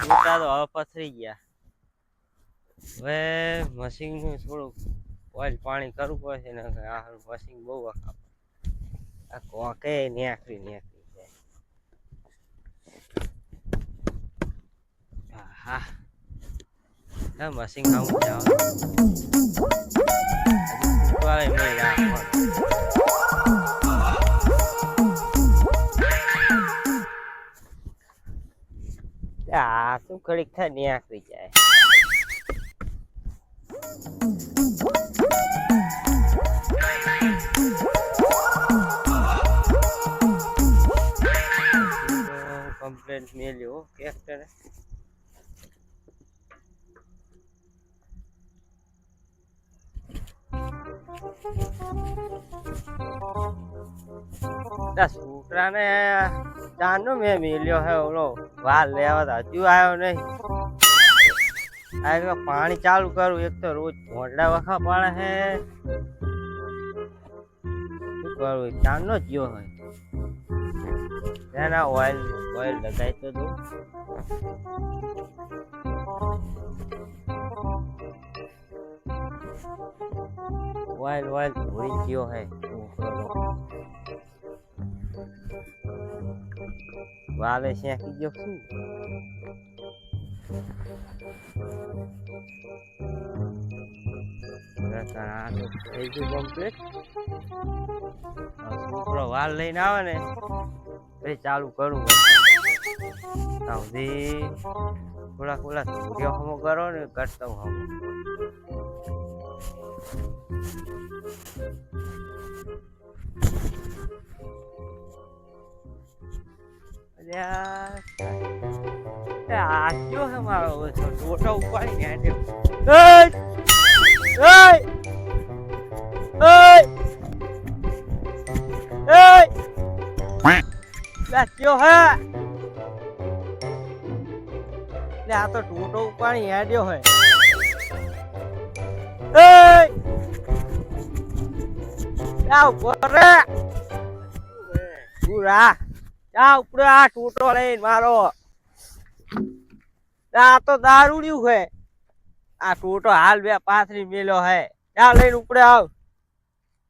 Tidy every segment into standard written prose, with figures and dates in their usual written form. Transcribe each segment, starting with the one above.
મોટા તો હવે પથરી ગયા. હવે મશીન નું થોડુંક ઓઇલ પાણી કરવું પડશે ને આ મશીન બહુ વખા આ કોકે નેકરી જાય. હા હા મશીન આવું જાવ શું ઘડીક થાય નેકરી જાય. કમ્પ્લેન્ટ મેલ્યો કેસ્ટરે છોકરાને ચાંદનો મેં મેલ્યો હે ઓલો વાર લેવા હજુ આવ્યો નહીં. આ પાણી ચાલુ કરું એક તો રોજ ભોંડા વખા પાડે હે શું કરું ચાંદનો જ્યો હોય એના ઓઇલ લગાવી તો દઉં. ઓઇલ ભૂલી ગયો હે વાલે શેકી ગયો શું થઈ ગયું કમ્પ્લીટ. છોકરો વાલ લઈને આવે ને પછી ચાલુ કરું થોડા સૂર્ય હમો કરો ને કરતો હમો. આજો હે મારો ટોટો ઉપાડી ને ક્યો હે આ તો ટોટો ઉપાડી હેડ્યો હે. ઉપર આ ટોટો લઈને મારો આ તો દારૂડિયું હે. આ ટોટો હાલ 2-5 મેલ્યો હે. ત્યાં લઈને ઉપડે આવ.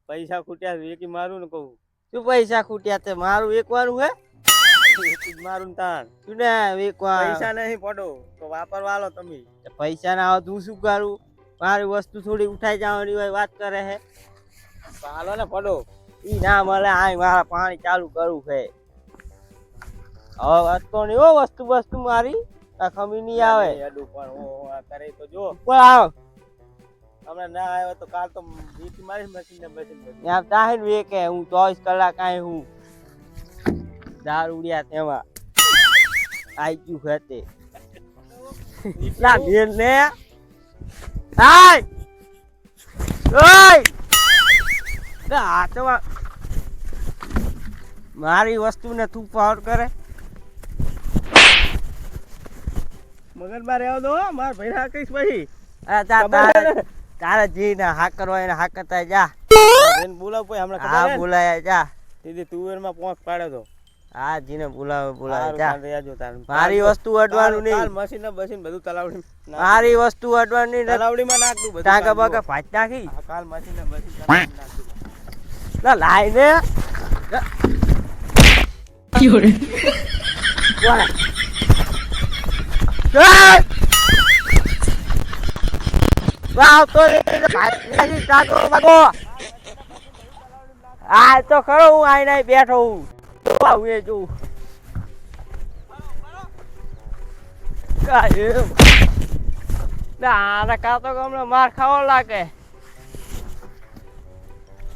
પૈસા ખૂટ્યા વેકી મારું ને કહું શું પૈસા ખૂટ્યા તે મારું વેકવાનું હે મારું તાન તું ને વેકવા પૈસા નહીં પડો તો વાપરવા લો તમે. પૈસા ના આવે તું શું કરું મારી વસ્તુ થોડી ઉઠાઈ જવાની હોય વાત કરે હે. હાલો ને પડો ઈ ના મળે આ મારા પાણી ચાલુ કરવું છે. હવે વસ્તુ નહીં હો વસ્તુ મારી આ ખમી નહીં આવે કરે તો જો આવ હમણાં ના આવ્યો તો કાલ તો વીટી મારી મશીન વેકે હું 24 કલાક આય હું દારૂડિયા તેમાં આઈ ગયું ખાતે એટલા ભેર ને મારી વસ્તુ ને તું પાવર કરે મગન માં રહેવા દો માર ભાઈ ના કઈશ પછી તારે જી ને હા કરવા એને હા કરતા જા બોલાવ પછી હમણાં હા બોલાયા જા દીદી તુવેર માં પોંખ પાડે તો હા જીને બોલાવે જા મારી વસ્તુ અડવાનું નહીં મશીન ને બસીન બધું તલાવડી મારી વસ્તુ અડવાનું નહીં તલાવડી માં નાખ દઉં બધું ટાકા બાકા ફાટ નાખી કાલ મશીન ને બસીન ના લાઈને ક્યોરે વાવ તો ટાકો બાકો આ તો ખરો હું આઈને બેઠો હું આવું જોઉં આને કાતો હમણાં માર ખાવો લાગે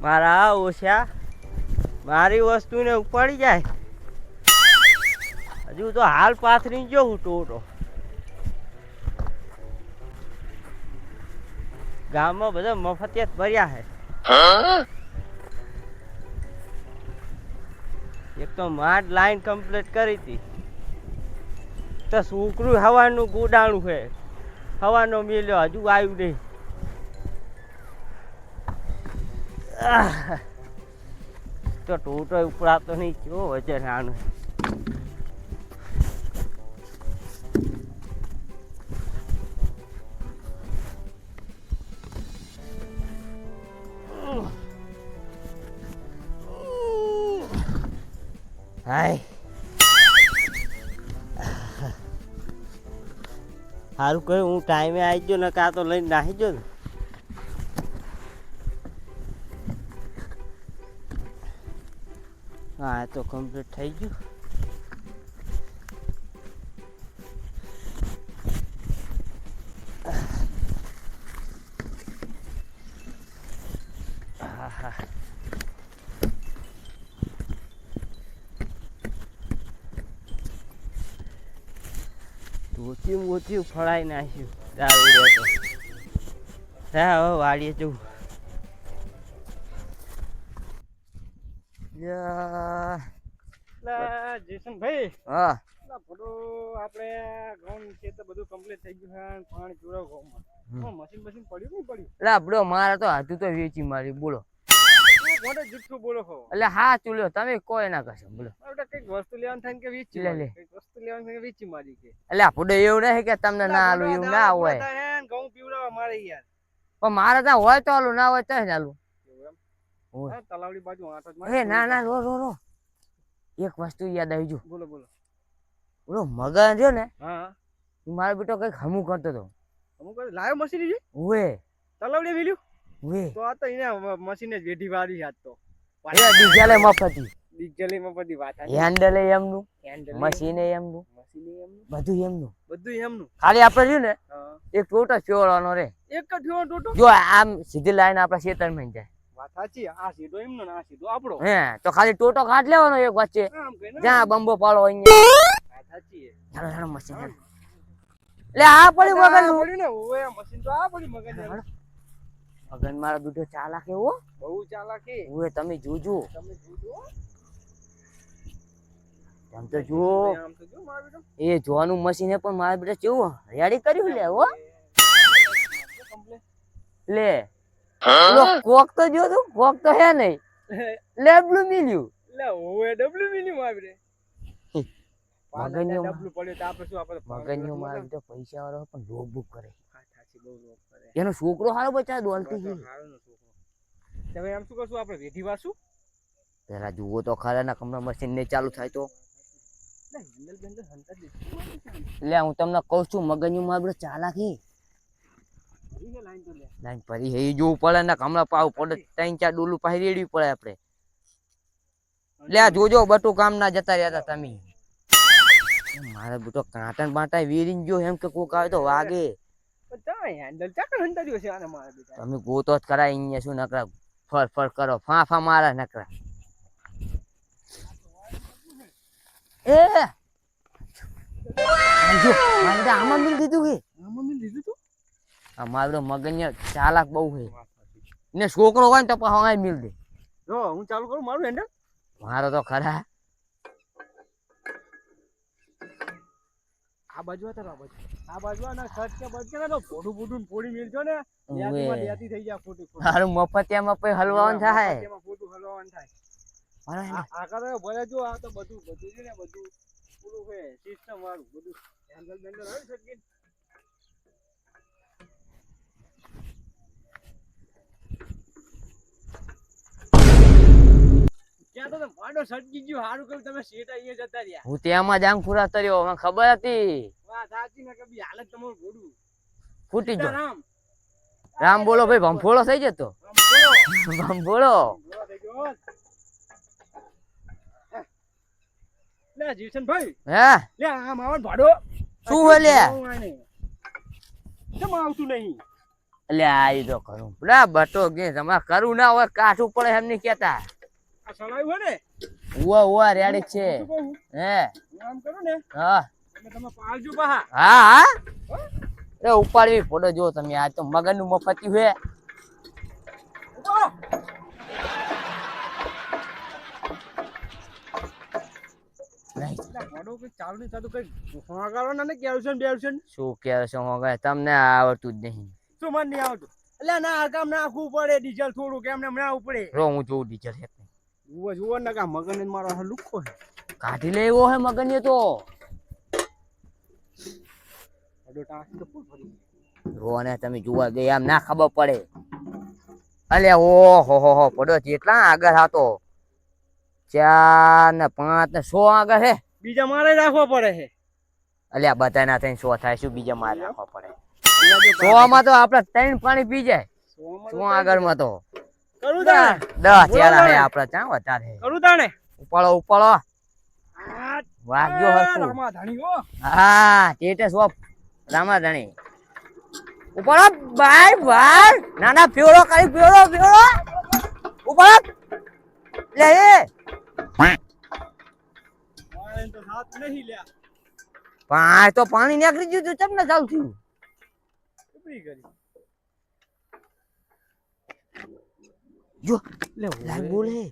મારા ઓછા મારી વસ્તુ ને ઉપાડી જાય. હજુ તો હાલ પાથરી ગયો હું ટોટો ગામમાં બધા મફતિયાત ભર્યા છે. એક તો માડ લાઈન કમ્પ્લીટ કરી હતી તો છોકરું હવાનું ગોડાણું છે હવાનો મેલ્યો હજુ આવ્યું નહીં. તો ટોટો ઉપડાતો નહીં કેવો વજન આનું હાય સારું કહ્યું હું ટાઈમે આવી ગયો ને કાં તો લઈને નાહી ગયો ને. હા તો કમ્પ્લીટ થઈ ગયું. હા હા ઓછી ફળાઈ નાખ્યું દારૂ રહેતો. હા હવે વાડીએ જવું. જેસનભાઈ હા આપણે ઘઉં છે તો બધું કમ્પ્લીટ થઈ ગયું છે. પાણી પીવડાવ ઘઉંમાં મશીન પડ્યું નહીં પડ્યું. એટલે બડો મારે તો હાથું તો વેચી મારી બોલો. મોઢે જુઠ્ઠું બોલો છો. એટલે હા ચૂલ્યો તમે કોઈ ના કશો બોલો. કઈક વસ્તુ લેવાનું થાય કે વેચી લે લે કઈક વસ્તુ લેવાનું થાય વેચી મારી કે. એટલે આપડે એવું નહીં કે તમને ના આલું એવું ના હોય. ઘઉં પીવડાવવા મારે યાર. પણ મારે ત્યાં હોય તો આલું ના હોય તો આલું. તલાવડી બાજુ આટો જ એ ના ના રો એક વસ્તુ યાદ આવી ગયું. બોલો બોલો. ઓલો મગન રહ્યો ને હા મારો બેટો કઈક હમું કરતો હતો. અમુક લાયો મશીન છે ઓએ તલાવડી વેલ્યું ઓએ તો આ તો એને મશીન જ વેઢી વાળી હાથ તો એ ડીઝલે મફતી ડીઝલ બધી વાત હેન્ડલ એમનું મશીન એમનું બધું એમનું એમનું ખાલી આપણે રહ્યું ને એક ટોટો ચોળવાનો રે એક જ ટોટો જો આમ સીધી લાઈન આપણા ખેતરમાં જાય. વાત સાચી. આ સીધો એમનો ને આ સીધો આપણો. હે તો ખાલી ટોટો કાઢ લેવાનો એક વચ્ચે આમ કઈ જ્યાં બંબો પાડો અહીંયા. વાત સાચી. ચાલો ચાલો મશીન લે આ પડી મગન પડ્યું ને ઓય મશીન તો આ પડી મગન મગન મારો બેટો ચાલાક એવો બહુ ચાલાકી. ઓએ તમે જોજો તમે જોજો આમ તો જુઓ આમ તો જો મારો બેટો એ જોવાનું મશીન હે પણ મારા બેટા કેવું રેડી કર્યું લે હો લે ઓલો કોક તો જો તું કોક તો હે નહીં લેબલું મિલ્યું લે ઓય ડબલ્યુ મિલી માર બેટે મગનીઓ ડબલ્યુ પડ્યો તો આપણે શું આપણે મગનીઓ મારા બેટો પૈસા વાળો પણ લોભ બુક કરે. સાચી બહુ લોક કરે. એનો છોકરો હારો બચા દોલતી ગઈ. હારોનો છોકરો. તમે એમ શું કરશું આપણે વેઢી વાસું પેલા જુઓ તો ખરા ના કમરા મશીન ને ચાલુ થાય તો હેન્ડલ બેન્ડલ હંતા દે લે હું તમને કહું છું મગનીઓ મારા બેટો ચાલાકી લાઈન તો લે લાઈન પરી હે જોવું પડે ને હમણાં પાવ પડે 3-4 ડોલું પાહી રેડવી પડે આપણે. લે જોજો બટુ કામ ના જતા રહ્યા હતા તમે. મારા બેટો કાંટન બાટા વીરીન ગયો એમ કે કોક આવે તો વાગે. હેન્ડલ ચાકર હંતા દ્યો છે આને મારા બેટા. તમે ગોતો જ કરાય અહીંયા શું નકરા ફર ફર કરો ફાફા મારા નકરા. એ જો મારે આમાં મિલ દીધું કે આમાં મેં લીધું તું આ મારો મગન્ય ચાલાક બહુ છે ને છોકરો હોય ને તો પાછો મિલ દે. જો હું ચાલુ કરું મારું હેન્ડલ મારો તો ખરા આ બાજુ હતા આ બાજુ ના ખર્ચ કે બચ કે તો ફોટું ફોટું પોડી મેલજો ને યાદીમાં દેતી થઈ જાય ફોટો મારું મફતિયામાં પછી હલવાનું થાય. એમાં ફોટો હલવાનું થાય. મારો આ કરે ભલે જો આ તો બધું છે ને બધું પૂરું છે સિસ્ટમ વાળું બધું હેન્ડલ બેન્ડલ હોય સર્કિટ ક્યાં તો માડો સટકી ગયો હારું કહ્યું તમે સીટ અહીંયા જતા રહ્યા. હું ત્યાંમાં જાંગ ફુરા તર્યો મને ખબર હતી વાત સાચી ને કે બી હાલત તમારું ગોડું ફૂટી ગયો. રામ રામ બોલો ભાઈ ભંફોળો થઈ જતો ભંફોળો લે જીવસનભાઈ હે લે આમ આવન ભાડો શું હે લે કેમ આવતું નહીં એટલે આવી તો કરું બડા બટો કે તમારે કરવું ના હોય કાઠું પડે એમ નહીં કેતા. આ સળાયું હે ને ઉવા રેડી છે શું કહું હે આમ કરો ને હા તમે પાલજો પાહા હા હા એ ઉપાડવી ફોટો જો તમે આ તો મગન નું મફતી હે ભાડો કઈ ચાલુ નહીં થતું કઈ હોગાડવાના ને કેવું છે શું કે છો મગન તમને આવડતું જ નહીં. શું મન નહીં આવતું એટલે ના આ કામ નાખવું પડે ડીઝલ થોડું કેમ ને ના ઉપડે રો હું જોઉં ડીઝલ હે જુઓ ને કા મગન ને મારો લુખો છે કાઢી લે એવો હે મગન એ તો રો ને તમે જોવા ગયા એમ ના ખબર પડે. અલે ઓ હો પડો કેટલા આગળ હતો 4 ને 5 ને 100 આગળ હે. બીજા મારે રાખવા પડે છે. અલ્યા બધા ના થઈને 100 થાય, શું બીજા માર રાખવા પડે? બીજા જો 100 માં તો આપણે 3 પાણી પી જાય. 100 100 આગળ માં તો કરું તાણે 10 બોલો ચેલા હે તાણે. આપણે, ક્યાં વધારે હે? કરું તાણે ઉપાડો ઉપાડો, આ વાગજો હરખું. રામા ધાણી હો. હા ટેટે સોપ રામાધણી ઉપાડો ભાઈ ભાઈ, નાના ફેરો કરી ફેરો ઉપાડો લે એ મારે તો હાથ નહીં લ્યા. પાણી તો પાણી નીકળી ગયું તું, ચમ ને ચાલુ થયું? ઉપરી કરી જો લે લાલ બોલ હે.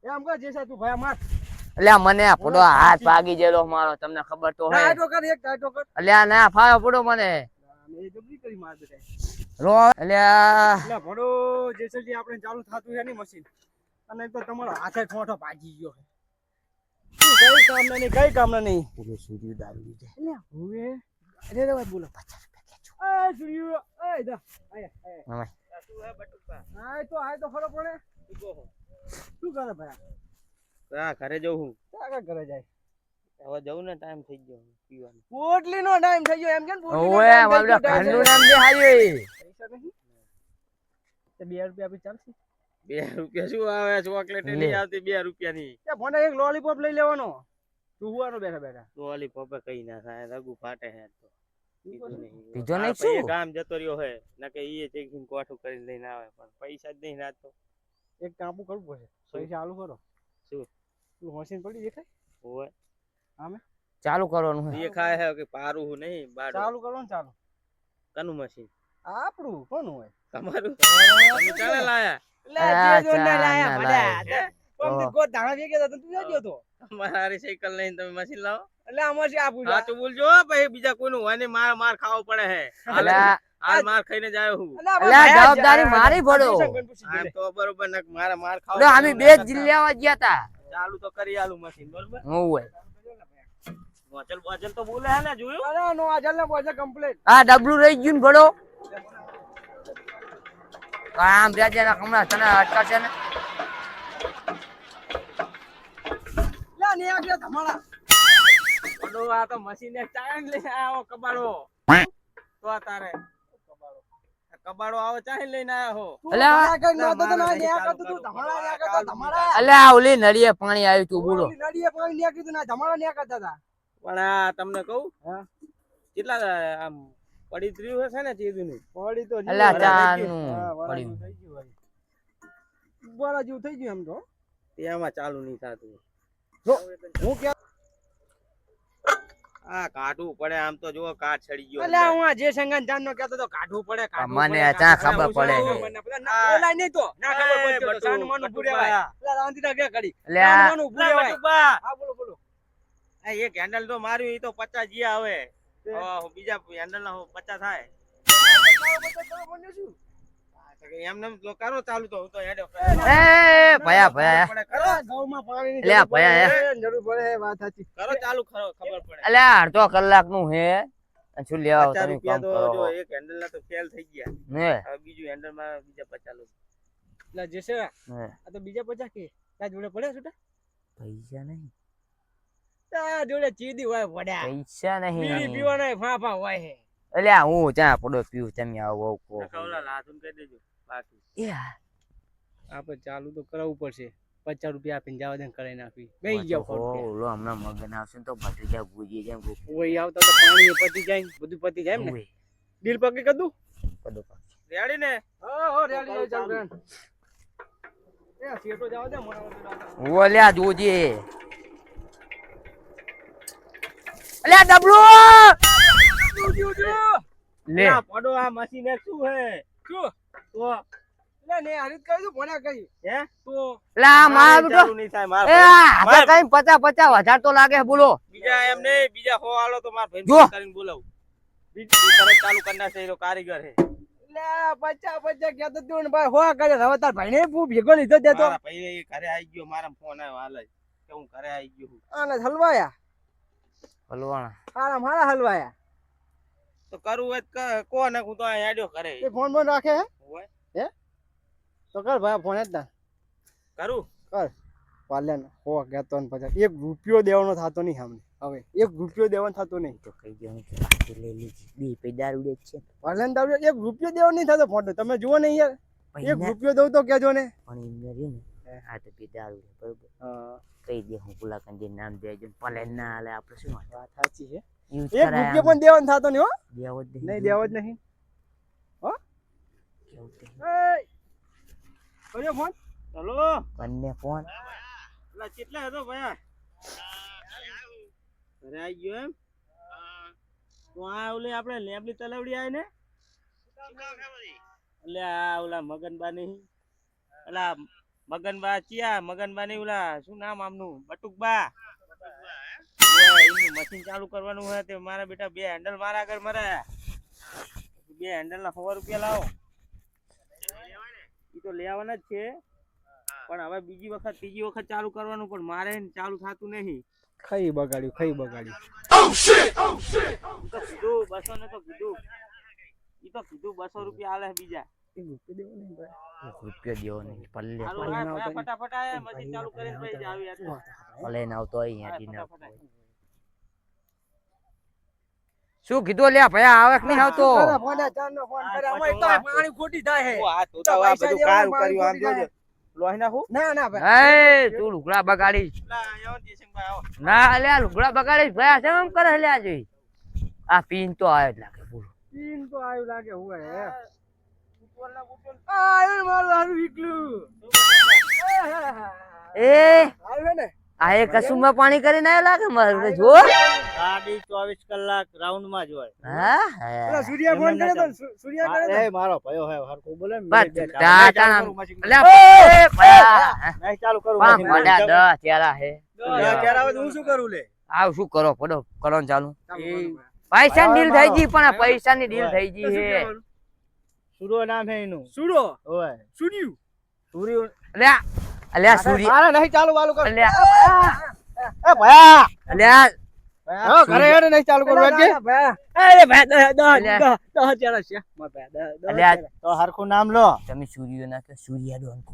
એમ કહે જેસા તું ભાઈ માર અલ્યા મને પડો હાથ ભાગી ગયેલો મારો, તમને ખબર તો હે. ટાટો કર એક ટાટો કર. અલ્યા ના ફાયો પડો મને એ જબરી કરી માર દે. રો અલ્યા એટલે ભડો જેસલજી આપણે ચાલુ થાતું છે ની મશીન, અને તો તમારો હાથે ઠોઠો ભાગી ગયો છે. કઈ કામના નહીં, કઈ કામના નહીં. પૂરો સૂર્ય દારૂ લીધે. એટલે હવે અરે રે વાત બોલો. 50 રૂપિયા એ સૂર્ય એ દા આયા નમસ્તે. શું હે બટુકા? આય તો ખરો પડે. શું કરે ભાઈ? હા ઘરે જઉં હું. ક્યાં કરે જાય? હવે જવું ને, ટાઈમ થઈ ગયો પીવાનો. પોટલી નો ટાઈમ થઈ ગયો એમ કેમ? ઓએ મારા ઘરનું નામ દે હાયો. પૈસા નહીં તે 2 રૂપિયા આપી ચાલશે. 2 રૂપિયા શું આવે? ચોકલેટ લે. નહીં આવતી 2 રૂપિયાની. તે ફોને એક લોલીપોપ લઈ લેવાનો. તું હુવાનો બેઠા બેઠા. ડોલી પપ્પા કઈ ના થાય, રગુ ફાટે હે તો. બીજું નહીં. બીજો નહીં આ પછી શું? ગામ જતો રહ્યો હે, નકે ઈ ચેકિંગ કોઠું કરીને લઈને આવે, પણ પૈસા જ નહીં નાતો. એક કાપુ કરવું પડશે. પૈસા આલુ કરો. શું? તું મશીન પડી દેખાય? ઓય ચાલુ કરવાનું હે. એ ખાય હે કે પારું હું નહીં બાડો. ચાલુ કરો ને ચાલુ. કનું મશીન? આપણું કોનું હોય? તમારું? તમે ચાલે લાયા? આ જે જોને ચાલ લાયા ના મડ્યા. લાયા. પંપ ગોત ધાણા વેગે તો તું જાજો તો. મારી સાયકલ લઈને તમે મશીન લાવો? એટલે આમાં છે આપું હા તો બોલજો પછી બીજા કોઈનું હોય ને માર ખાવો પડે હે. અલ્યા હાલ માર ખાઈને જ આવ્યો હું. અલ્યા જવાબદારી મારી ભરો. આમ તો બરોબર ને મારા માર ખાવો લો અમે પડે. 2 જિલ્લામાં ગયા તા. ચાલુ તો કરી આલું મશીન બરોબર. ઓય બોચલ બોચલ તો બોલે હે ને, જોયું? અરે નો આજલ ને બોજે કમ્પ્લીટ. આ ડબલું રહી ગયું ને ભરો. આમ રાજા હમણાં તને અટકાશે ને. લા ને આગળ ધમાડા. પડો આ તો મશીન એક ચાઈન લઈને આવો કબાડો. તો આ તારે કબાડો આવો ચાઈન લઈને આયા હો. અલ્યા કઈ નો તો ના ને આગળ તું ધમાડા ને આગળ ધમાડા. અલ્યા ઓલી નળીએ પાણી આવ્યું તું બોલો. નડીએ પાણી ને કીધું ના ધમાડા ને આગળ હતા. પણ આ તમને કહું, હા કેટલા આમ પડી ત્રીયું હશે ને ચીજું ની. પડી તો અલ્યા વરા ચાનું હા વરા પડ્યું. જેવું થઈ ગયું ભાઈ. વરા જેવું થઈ ગયું એમ તો. તેમાં ચાલુ નહીં થતું. જો હું કે આ કાઢવું પડે, આમ તો જો કાટ છડી ગયો. અલ્યા હું આ જે સંગન જાન નો કહેતો તો કાઢવું પડે કાઢવું મને પડે, ત્યાં કાઢવું ખબર પડે. પડે. મને બધા ના ઓલાય નહીં તો ના ખબર પડતી તો સાનું માનું ઊભું રહેવાય. અલ્યા રાંધીના ગયા કરી અલ્યા સાનું માનું ઊભું રહેવાય. બટુકા, હા બોલો બોલો. આ એક હેન્ડલ તો માર્યું, ઈ તો 50 જીયા હવે. બીજા હેન્ડલ ના 50 થાય. એમને એમ તો કરો ચાલુ, તો હું તો હેડો એ ભયા ભયા પડે કરો. ગામમાં પાણીની અલ્યા જરૂર ભયા પડે, જરૂર પડે વાત સાચી. કરો ચાલુ ખરો, ખબર પડે. અલ્યા અડધો કલાક નું હે. શું લેવા 50 તમે રૂપિયા કામ તો કરો જો એક હેન્ડલ ના તો ફેલ થઈ ગયા. ને હવે બીજું હેન્ડલ માં બીજા 50 લો. એટલે જે છે ને આ તો બીજા 50 કે તાર જોડે પડે છૂટા પૈસા નહીં, તાર જોડે ચીદી હોય પડ્યા પૈસા બીડી નહીં. પીવાના ફાફા હોય હે. અલ્યા હું ચા પડો પીવું, તમે આવો કો. નકવલા લાધુન કહી દેજો બાકી. આપણે ચાલુ તો કરાવવું પડશે. 50 રૂપિયા આપીને જવા દે કરાઈ નાખવી. બેહી જાવ ફોન પે. ઓલો હમણાં મગન આવશે ને તો ભત્રીજા ભૂજી જેમ ઓય આવતા તો પાણી પતી જાય બધું પતી જાય એમ ને. દિલ પકી કદું રેડી ને? હો રેડી જાય ચાલ ગણ. એ સીટો જવા દે મને ઓલ્યા જોજે. અલ્યા ડબલો લે. આ પડો આ મશીન એક શું હે? શું તો લે ને હરીત કહી દઉં ભણા કહી હે? તો લા માર બેટો ચાલુ નહીં થાય માર એ ભાઈ. આ કઈ 50 હજાર તો લાગે છે, બોલો. બીજા એમ નહીં, બીજા હો આલો તો માર ભાઈ જો. કરીને બોલાવું. બીજું તરત ચાલુ કરી નાખે, એનો કારીગર હે. લે 50 કહેતો તું ને ભાઈ હો કરે હવે તાર ભાઈને હું ભેગો લીધો દેતો મારા ભાઈ ઘરે આવી ગયો, મારા ફોન આવ્યો હાલ જ કે હું ઘરે આવી ગયો છું. આને હલવાયા હલવાણા હારા મારા હલવાયા તો કરવું હોય તો કો ને હું તો અહીંયા આડ્યો ઘરે. એ ફોન બોન રાખે હે હોય. તો કર ભાઈ ફોન જ ના કરું? કર પાલ્યા ને હો કહેતો ને પછી 1 રૂપિયો દેવાનો થતો નહીં સામે હવે 1 રૂપિયો દેવાનો થતો નહીં તો કહી દે હું કે આખી લઈ લીધી બી પે દારૂ દે છે પાલ્યા દારૂ 1 રૂપિયો દેવાનો નહીં થતો ફોટો તમે જુઓ ને યાર 1 પણ રૂપિયો દઉં તો કહેજો ને એમને રહ્યું ને આ તો પી દારૂ દે બરોબર હા કહી દે હું પુલાકન જે નામ દેજો પલે ના હાલે આપણે શું વાત વાત સાચી છે યુઝ 1 રૂપિયો પણ દેવાનો થતો નહીં હો દેવો જ નહીં દેવો જ નહીં હો કેવું તે કર્યો ફોન હલો બંને ફોન એટલે કેટલા હતો ભયા ઘરે આવી ગયો એમ તો આ ઓલે આપણે લેબલી તલાવડી આવી ને એટલે આ ઓલા મગનબા નહીં ઓલા મગનબા ચિયા મગનબા નહીં ઓલા શું નામ આમનું બટુકબા એનું મશીન ચાલુ કરવાનું હોય તે મારા બેટા 2 હેન્ડલ મારા આગળ મરે 2 હેન્ડલ ના 100 રૂપિયા લાવો ઈ તો લેવાના જ છે પણ હવે બીજી વખત ત્રીજી વખત ચાલુ કરવાનું પણ મારે ચાલુ થતું નહીં ખાઈ બગાડ્યું તો કીધું 200 ને તો કીધું ઈ તો કીધું 200 રૂપિયા આલે બીજા 1 રૂપિયો દેવો નહીં ભાઈ રૂપિયો દેવો નહીં પલ્લે હારું આ ભાઈ ફટાફટ આયા મશીન ચાલુ કરીને પછી જ આવી યાર પલે ના આવતો અહીંયા દી ના શું કીધું લ્યા ભયા આવે કે નહીં આવતો અરે ફોન ચારનો ફોન કરે અમારે તો પાણી ખોટી થાય હે આ તો આ બધું કામ કર્યું આમ જોજો લોહી નાખું ના ભાઈ એ તું લુગડા બગાડી લા આવો જયસિંહભાઈ આવો ના લ્યા લુગડા બગાડી ભયા છે એમ કરે લ્યા જોઈ આ પીન તો આવે જ લાગે બોલો પીન તો આયું લાગે હુએ હે આયું મારું હારું વીકલું એ આયું હે ને આ એક કસુમાં પાણી કરીને આયા લાગે મારે જો ગાડી 24 કલાક રાઉન્ડ માં જ હોય હા પેલા સૂર્યા ફોન કરે તો સૂર્યા કરે તો એ મારો ભયો હે હરકો બોલે ને બસ મિનિટ બે ટાટા લ્યા એ ભયા નહીં ચાલુ કરું પાંચ મશીન. પડ્યા 10 ત્યારા હે ક્યારે આવે તો હું શું કરું લે આવ શું કરો પડો કરો ને ચાલુ એ પૈસા ની ડીલ થઈ ગઈ પણ આ પૈસા ની ડીલ થઈ ગઈ હે સુરો નામ હે એનું સુરો ઓય સૂર્યું સૂર્ય અલ્યા અલ્યા સૂર્ય મારે નહીં ચાલુ વાલુ કર અલ્યા એ ભયા અલ્યા હો ઘરે હેડે નહીં ચાલુ કરું એટલે અરે ભાઈ દહ ચાલે છે અલ્યા તો હરખું નામ લો તમે સૂર્ય ના કે સૂર્યા ડોન કો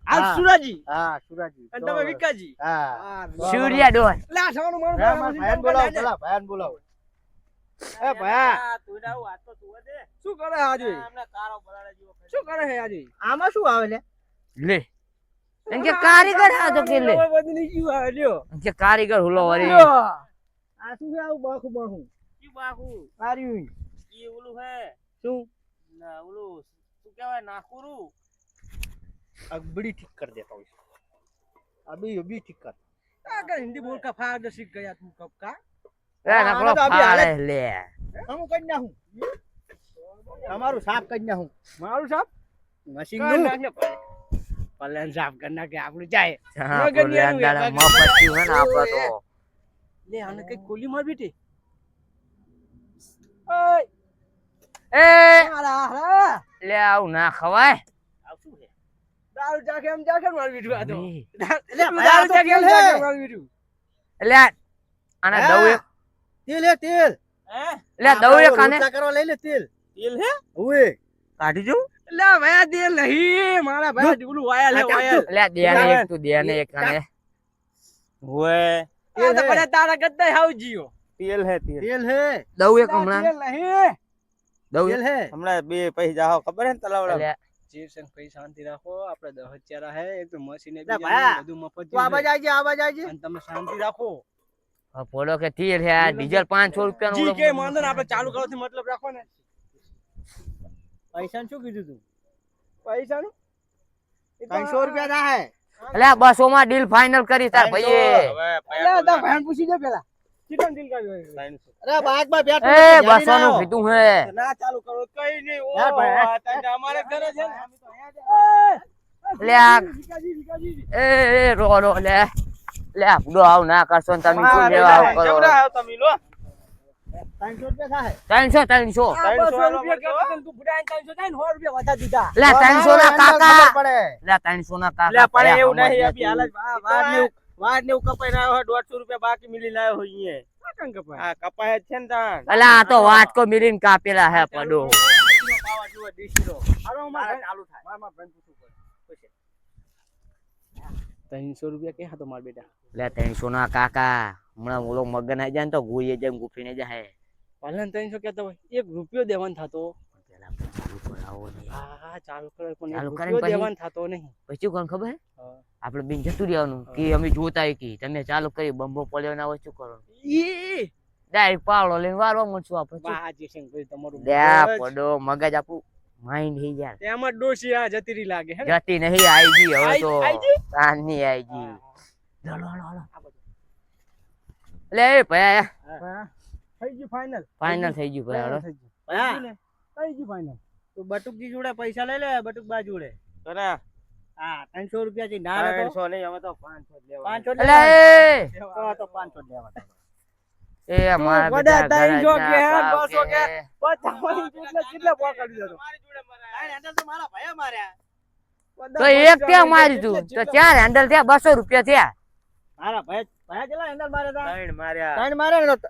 આ સુરાજી હા સુરાજી અને તમે વિકાજી હા સૂર્યા ડોન લા સવાનું મારું ભાઈન બોલાવો પેલા ભાઈન બોલાવો એ ભયા તું ના વાત તો તું દે શું કરે આજે આમને કારો બરાડા જેવો શું કરે હે આજે આમાં શું આવે લે લે એમ કે કારીગર આ તો કે લે બદલી ગયું આ લ્યો એમ કે કારીગર હુલો વરી આ શું છે આવું બાખું કી બાકુ આર્યું ઈ ઓલું હે શું ના ઓલું શું કહેવાય નાકુરું અગબડી ઠીક કર દેતા હોય અબી ઠીક કર આ કે હિન્દી બોલ का फायदा सीख गया तू कब का એ નકરો ફાળે લે હું કરી નાખું તમારું સાફ કરી નાખું મારું સાહેબ મશીન કર નું નાખને પલેન સાફ કર નાખે આપણું જાય હા બોલે અંદાડા મફત થયું હે ને આપા તો લે આને કઈ ગોલી માર બેટી એ હારા હારા લે આવું ના ખવાય આવ શું છે દારૂ ચાખે એમ ચાખે માર બેટી આ તો એટલે દારૂ ચાખે એમ ચાખે માર બેટી એટલે આને દઉં એક તેલ હે તેલ હે એટલે દઉં એક આને કરવા લઈ લે તેલ તેલ હે ઓએ કાઢી જો લે ભયા દે નહીં મારા ભાઈ ઓલું વાયલ હે વાયલ એટલે દેને એક તું દેને એક આને ઓએ આ તો પડે તારા ગદ્દા હાવ જીઓ તેલ હે તેલ હે દઉં એક હમણાં નહીં દઉં તેલ હે હમણાં બે પૈસા જાઓ ખબર હે ને તલાવડા એટલે જીવ સંગ ભાઈ શાંતિ રાખો આપણે 10 હજાર હે એક તો મશીને લે ભાયા, બધું મફત તું આવાજ આવજે અને તમે શાંતિ રાખો પોડો કે તીર હે આ ડીઝલ 500 રૂપિયા જી નું કે વાંધો ને આપણે ચાલુ કરવાથી મતલબ રાખો ને પૈસા શું કીધું તું પૈસાનું 500 રૂપિયા ના હે એટલે 200 માં ડીલ ફાઇનલ કરી તાર ભાઈએ એટલે તા ભાઈ પૂછી દે પેલા ચિકન ડીલ કર્યો અરે બાઈક માં બેઠો એ 200 નું કીધું હે ના ચાલુ કરો કઈ નહીં ઓ યાર ભાઈ. આ અમારે ઘરે છે ને લે આ વિકાજી એ રો લે લે આપડો આવ ના કરશો ને તમે શું લેવા આવ કરો તમે લો 500 રૂપિયા થાય 300 આ 200 રૂપિયા કે તું બુડાઈને 300 થાય ને 100 રૂપિયા વધા દીધા લે 300 ના કાકા પડે લે 300 ના કાકા લે પણ ભયા એવું સમજ નહીં નથી. અભી હાલ વાડ ને કપાઈ આવ્યો હોય 150 રૂપિયા બાકી મિલી લાવ્યો હોય અહીંયા કાંગ કપાય આ કપાય જ છે ને તાણ અલા આ તો વાટકો મિલીન કાપેલા હે પડો પાવા જુઓ ડીસીનો હાલો તારે ચાલુ થાય મારા ભાઈ પૂછું પડે ₹300 કે હતો માર બેટા. લે 300 ના કાકા હમણાં ઓલો મગન આવી જાય ને તો ગોઈએ જેમ ગુફીને જાય. ભલે 300 કહેતો હોય, ₹1 દેવાનો થતો. પેલા આપણે ચાલુ કરાવો ને. હા ચાલુ કરે પણ ચાલુ ₹1 કરીને પછી- દેવાનો થતો નહીં. પછી કોણ ખબર હે? હા. આપણે બેન જતું રહેવાનું કે અમે જોતા કે તમે ચાલુ કરી બંબો પડ્યો ના હોય શું કરો ઈ ડાયરેક્ટ પાવડો લઈને વારવા મળશું આપણે શું? બાજી સિંહ ભાઈ તમારું લ્યા મગજ. પડો મગજ આપણું માઇન્ડ હી યાર તેમાં ડોશી આ જતી રહી લાગે હે ને? જતી નહીં આઈ ગઈ હવે તો આઈ ગઈ? તાની આઈ ગઈ હા. લો લો લો આ બધું. લે એ ભયા હા. થઈ ગયું ફાઇનલ. ફાઇનલ થઈ ગયું ભયા થઈ હેડો. ગયું. ભયા થઈ ગયું ફાઇનલ. તું બટુકજી જોડે પૈસા લઈ લે, બટુકબા જોડે. હા, ₹300 થી ના લેતો. 300 નહીં, હવે તો 500 જ લેવાના. 500 અલે એ તો 500 જ લેવાના. એ મારા બધા બેટા 300 કે ઘરના બાપ 200 કે કે. કેટલા પોકાડી દીધો. તારે હેન્ડલ તો મારા ભયા માર્યા. તો એક ત્યાં મારી તું તો 4 હેન્ડલ થયા ₹200 થયા મારા ભયા કેટલા હેન્ડલ માર્યા તા? 3 માર્યા. 3 માર્યા ને તો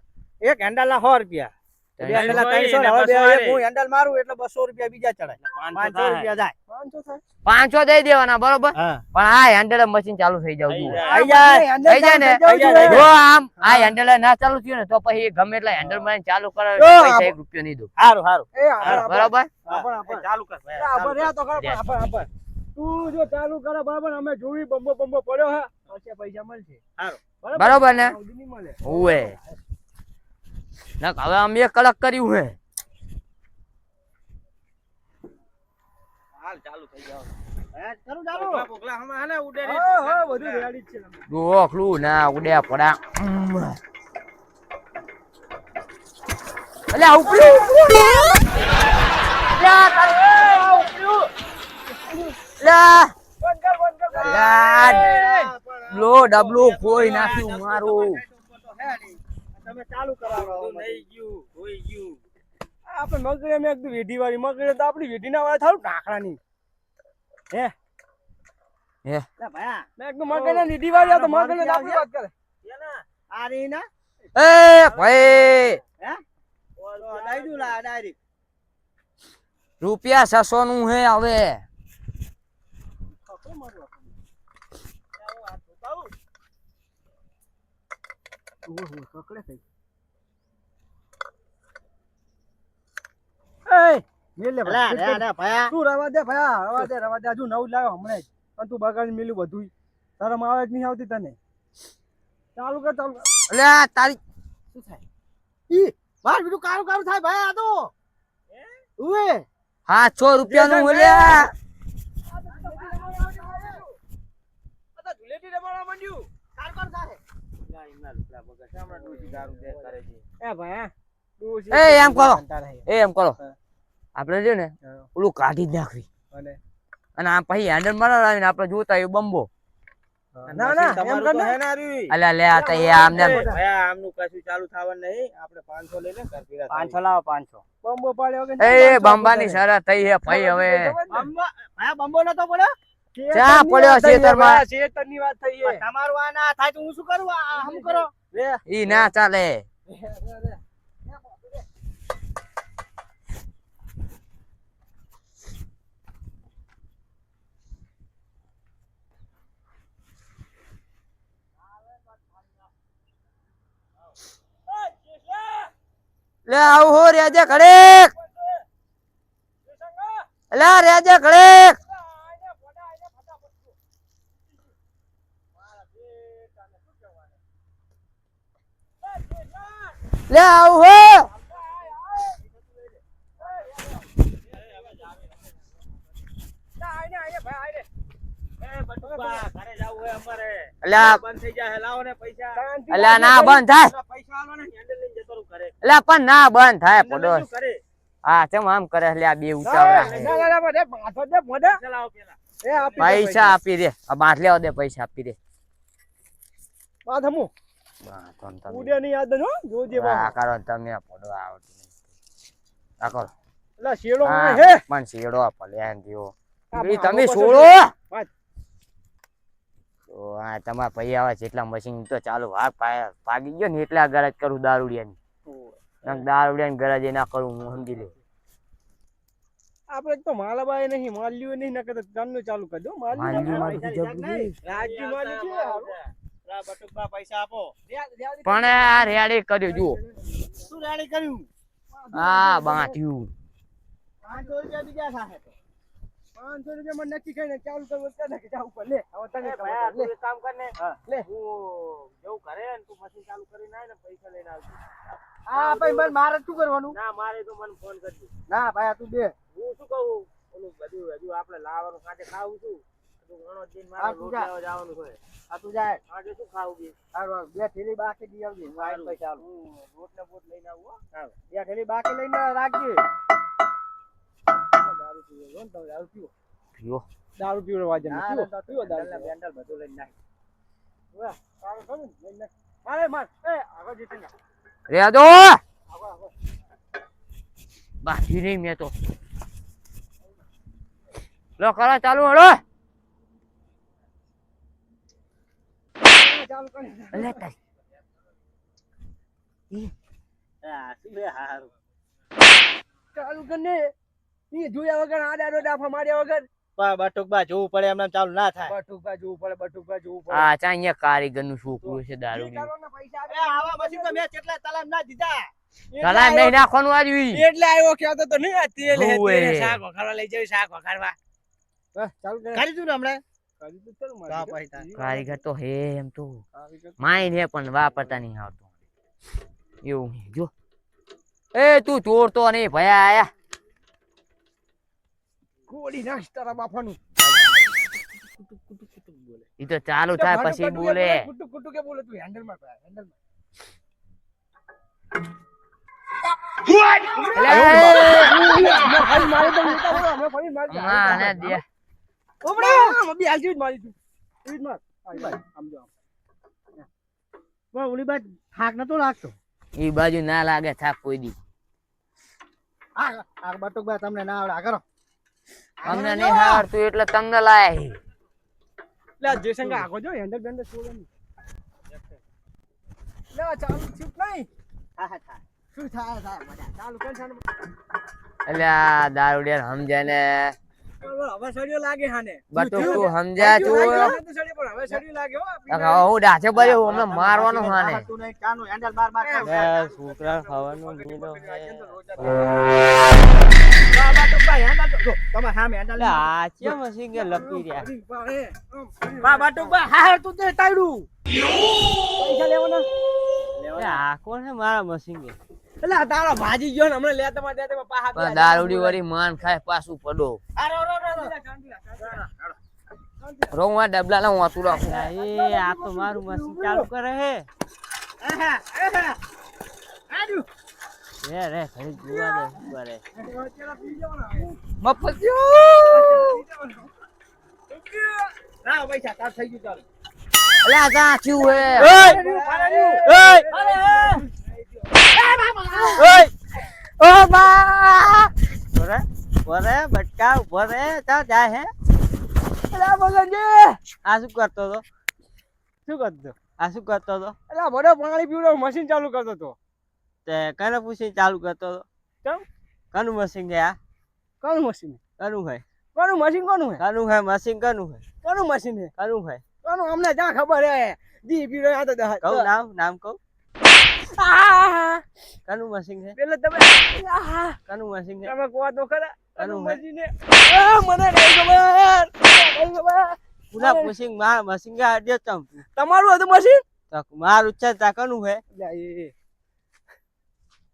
એક હેન્ડલ ના ₹100. બે હેન્ડલ ના 300 ને હવે એક હું હેન્ડલ મારું એટલે ₹200 બીજા ચડાય. ₹500 જાય. 500 થાય. 500 દઈ દેવાના બરોબર હા. પણ આ હેન્ડલ મશીન ચાલુ થઈ જવું જોઈએ આઈ જાય. થઈ જાય ને થઈ જાય. જો આમ આ હેન્ડલ ના ચાલુ થયું ને તો પછી ગમે એટલા હેન્ડલ માં ચાલુ કરે જો પૈસા ₹1 નહીં દઉં હારું હારું. એ આભાર, બરોબર આભાર. ચાલુ કર. આભાર, રહ્યા તો ખરા, પણ આભાર. તું જો ચાલુ કરે બરાબર, અમે જોવી બંબો પડ્યો હે પછી પૈસા મળશે. હારું. બરોબર ને સુધી નહીં મળે. ઓએ ના હવે અમે 1 કલાક કર્યું હે હાલ ચાલુ થઈ જાવ. ભયા કરું ચાલુ. પોગલા હમણાં હાલે ઉડે રે. હા, હા, બધું રેડી જ છે. ડોખલું ના ઉડ્યા પડા અલ્યા ઉપડ્યું અલ્યા તારે ઉપડ્યું અલ્યા અલ્યા લો ડબલું કોઈ નાખ્યું મારું તમે ચાલુ કરાવો. નહીં ગયું, હોઈ ગયું. આપણે મગરે મેં એકદમ વેઢી વાળી મગરે તો આપણી વેઢી ના વાળા થારું ઢાકણાની. હે હે લે ભયા મેં એકદમ મગરે નીઢી વાળી આ તો મગરે તો આપણી વાત કરે. કેના આ રી ના એ ભાઈ હે ઓલો દઈ દઉં લા ડાયરેક્ટ. ₹600 નું હે હવે કકડે થઈ. એ મેલે લે લે લે ભયા તું રવા દે ભયા, રવા દે હજુ નવું લાવ્યો હમણાં જ પણ તું બગાડી મેલ્યું બધું. શરમ આવે જ નહીં આવતી તને. ચાલુ કર. અલ્યા તારી શું થાય? ઈ માર બીજું કારું કારું થાય ભયા આ તો ઉએ ₹700 નું મળ્યા આ તો ધુલેટી રમાડવા માંડ્યું. કારું કારું થાય. ગાય ના લુકડા બગા સામણા ડોસી ગારું દે કરે છે. એ ભયા એ એમ કરો એમ કરો આપણે છે ને ઓલું કાઢી જ નાખવી અને આ પછી હેન્ડલ મારાવીને આપણે જોતા એ બંબો ના ના એમ તમારું કર તો ને. હે ના રી. અલ્યા લે આ તો એ આમને ભયા આમનું કશું ચાલુ થવાનું નહીં. આપણે 500 લઈ લે ઘર પીરા 500 લાવો 500. બંબો પાડ્યો કે એ બંબાની શરત થઈ હે ભાઈ હવે બંબો ભયા બંબો નતો પડ્યો. ચા પડ્યો ખેતરમાં. શેતરની વાત થઈ છે. તમારું આ ના થાય તો હું શું કરું? આ હમ કરો. ઈ ના ચાલે લે આવું હો રેજે ઘડેક લે રેજે ઘડેક લે આવું હો બટુકબા, ઘરે જાવું હે અમારે. અલ્યા બંધ થઈ જાય લાવો ને પૈસા. અલ્યા ના બંધ થાય પૈસા આલો ને હેન્ડલ લઈને જતો રહું ઘરે. અલ્યા પણ ના બંધ થાય હેન્ડલ લઈને પડોશ શું કરે? હા ચમ આમ કરે લે આ બે ઉતાવળા છે. પૈસા લાવો પેલા. પૈસા આપી દે આ બાંધ લેવા દે પૈસા આપી દે વાત હમું વાહ, તમ તમે. ઉડે ની યાદ ન જોજે વાહ, કરો તમે પડવા આવતું નહીં. આ કરો. એટલે શેડો હા, હે પણ શેડો ભલે આમ દ્યો. આ ઈ ભાગો તમે પછી છોડો વાત. તો આ તમારા ભાઈ આવે જેટલા મશીન તો ચાલુ ભાગી ગયો ને એટલા ગરજ કરું દારૂડિયાની દારૂડિયાની ગરજ એ ના કરું હું સમજી લે આપણે તો માલાબાઈ નહીં માલ્યું નહીં નકર તો ચાલુ ચાલુ કરી દો માલ્યું માલ્યું બધું જબરું છે. રાજ્ય માલ્યું છે હારું. બટુકબા પૈસા આપો. પણ આ રેડી કર્યો જુઓ શું રાડી કર્યું? આ બાંટ્યું 500 રૂપિયા બીજા થાહે તો 500 રૂપિયા મને નક્કી કરીને ચાલુ કરવું છે ને કે જાવ ઉપર લે હવે તને એ ખબર ભાયા, પડે. તું એક કામ કર ને. લે હું જવું ઘરે ને તું મશીન ચાલુ કરીને આય ને પૈસા લઈને આવજો. આ ભાઈ મને મારે શું કરવાનું ના મારે તો મને ફોન કરજો. ના ભાઈ તું બે હું શું કહું, ઓલું બધું હજુ આપણે લાવવાનું કાંઠે ખાવું છું. હજુ ઘણો દિન હા, મારે તું લોટ જા. લેવા જવાનું છે. આ તું જાય કાંઠે શું ખાવું બી? હારું બે થેલી બાકી દી આવજે હું આઈને પૈસા આલું હું રોટ ને બોટ લઈને આવું હો. હારું બે થેલી બાકી લઈને રાખજે દારૂ પીવો છો ને તમે દારૂ પીવો પીવો દારૂ પીવો વાજે પીવો પીવો દારૂ બેન્ડલ બેન્ડલ બધું લઈને નાખ. વાહ સારું ખરું ને લઈને નાખ. મારે માર એ આગળ જીતી ના રેડો આગળ બાકી નહીં મેં તો લો કરો ચાલુ હળો ચાલુ કરી અલે તારી આ શું બે હારું. ચાલુ કરીને ઈ જોયા વગર આડા ડાફા માર્યા વગર બટુકબા જોવું પડે એમને ચાલુ ના થાય. બટુકા જોવું પડે બટુકા જોવું પડે આ ચા અહીંયા કારીગર નું છોકરું છે દારૂ ઈ કરવાના પૈસા એ આવા મશીન તો મેં કેટલા તલામ ના દીધા. કલા નહીં નાખવાનું આવ્યું એટલે આવ્યો કહેતો તો નહીં આ તેલ હે હોવે. તેલ હે, શાક વઘારવા લઈ જવી શાક વઘારવા ચાલુ કરે કરી દીધું ને હમણાં. કરી તો ચાલુ હા, મારી પૈસા. કારીગર તો હે એમ તો કારીગર માઇન હે પણ વાપરતા નહીં આવતું એવું હે. જો એ તું ચોર તો નહીં ભયા આયા ગોળી નાખ તારા બાપાનું ઈ તો ચાલુ થાય પછી બોલે કુટુ કુટુ કે બોલે તું હેન્ડલ માં હેન્ડલ માં મારી તો ઉલટા બોલો અમે ફરી મારી માને દે ઓબડે મબી આલજી જ મારી તું ઈ જ માર આમ જો ઓલી બાદ થાક નતો લાગતો ઈ બાજુ ના લાગે થાક કોઈ દી આ બટુકબા તમને ના આવડે આ કરો અમને નહીં આવડતું એટલે તમને લાય લે જયશંકર આગો જો હેન્ડલ બેન્ડલ છોડે નહીં લે ચાલુ ચૂપ નહીં હા હા હા. શું થાય થાય મજા ચાલુ કર ચાલુ એટલે આ દારૂડિયા સમજાય ને હવે સડિયો લાગે હાને બટુ તું સમજા તું સડિયો પણ હવે સડિયો લાગે હો હું ડાચે બર્યો અમને મારવાનો હાને તું નહીં કાનું હેન્ડલ માર માર કર એ છોકરા ખાવાનું નીલો હે. બટુકબા હેન્ડલ તો જો તમે સામે હેન્ડલ એટલે આ ચેમ મશીન કે લપી રહ્યા. બા બટુકબા હા તું તે તાયડું પૈસા લેવાના એટલે આ કોણ હે મારા મશીન કે? એટલે આ તારો ભાજી ગયો ને હમણાં લેતા માં દેતા પાહા પણ દારૂડી વાળી માન ખાય પાછું પડો રોવા ડબલા ના વાતું રાખું એ આ તો મારું મશીન ચાલુ કરે હે. રે રે ઘડી જોવા દે શું કરે. ના પૈસા તાર થઈ ગયું ચાલ એટલે આ જા થયું હે ઓ બા ઓરે ઓરે બટકા ઉભો રે તા જાય હે. એલા મગનજી આ શું કરતો તો? શું કરતો? આ શું કરતો તો? એલા મોઢો પાણી પીવડાવ મશીન ચાલુ કરતો તો તે કને પૂછી ચાલુ કરતો તો? કેમ કનું મશીન છે આ? કોનું મશીન કનું હે? કોનું મશીન કોનું હે કનું હે મશીન? કનું હે? કોનું મશીન હે કનું હે? કોનું અમને ક્યાં ખબર હે જી પીવડો આ તો કહું નામ કહું. કનું મશીન છે? પેલે તમે કનું મશીન છે? તમે કોવા તો ખરા કોનું કોનું હે? મશીન હે મને નહીં ખબર નહીં ખબર પૂરા પૂછી માર મશીન કે આડ્યો ચમ તમારું હતું મશીન તો મારું છે તા કનું હે?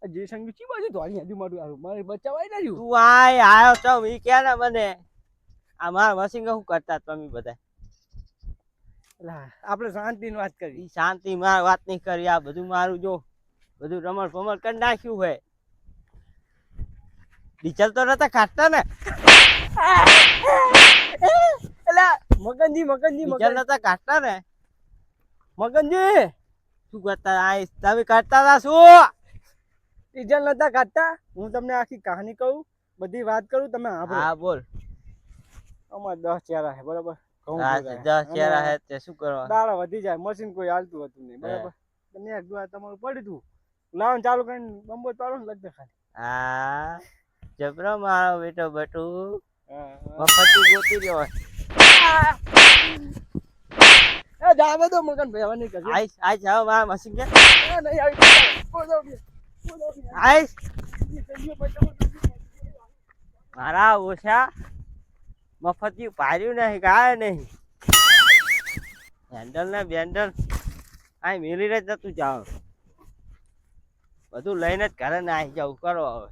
જે સંગી ચી બાજુ તો આની હજુ મારું આરું મારે બચાવાય ના રહ્યું તું આય આયો ચમ ઈ કે ને મને આ માર મશીન કે શું કરતા તમે બધા? આપણે શાંતિની વાત કરી ઈ શાંતિ માર વાત નહીં કરી. આ બધું મારું જો બધું રમણ ભમણ કરી નાખ્યું હે. ડીઝલ તો નતા કાઢતા ને? એલા મગનજી મગનજી ડીઝલ નતા કાઢતા ને? મગનજી શું કરતા? આ તમે કાઢતા હતા શું? ડીઝલ નતા કાઢતા હું તમને આખી કહાની કહું બધી વાત કરું તમે હા બોલ. અમાર 10 ચહેરા છે બરાબર ઘઉં હા ભેગા. 10 ચહેરા હે તે શું કરવા? દાડા વધી જાય મશીન કોઈ હાલતું હતું નહીં બરાબર તમે એક દુઆ તમારું પડ્યું હતું લાવન ચાલુ કરીને બંબો પાડો ને લગતે ખાલી હા જબરો મારો બેટો બટુ હા, મફતી ગોતી રહ્યો એ જાવે તો મગન ભાઈ હવે નહીં કરજો. આઈસ જાવ મારા મશીન કે એ નહીં આવી બોલો બે. આઈસ મારા ઓછા મફતી પાર્યું નહીં કાંઈ નહીં હેન્ડલ ને બેન્ડલ આ મિલીને જતું જાવ બધું લઈને જ ઘરે ના આવી જાવ કરો હવે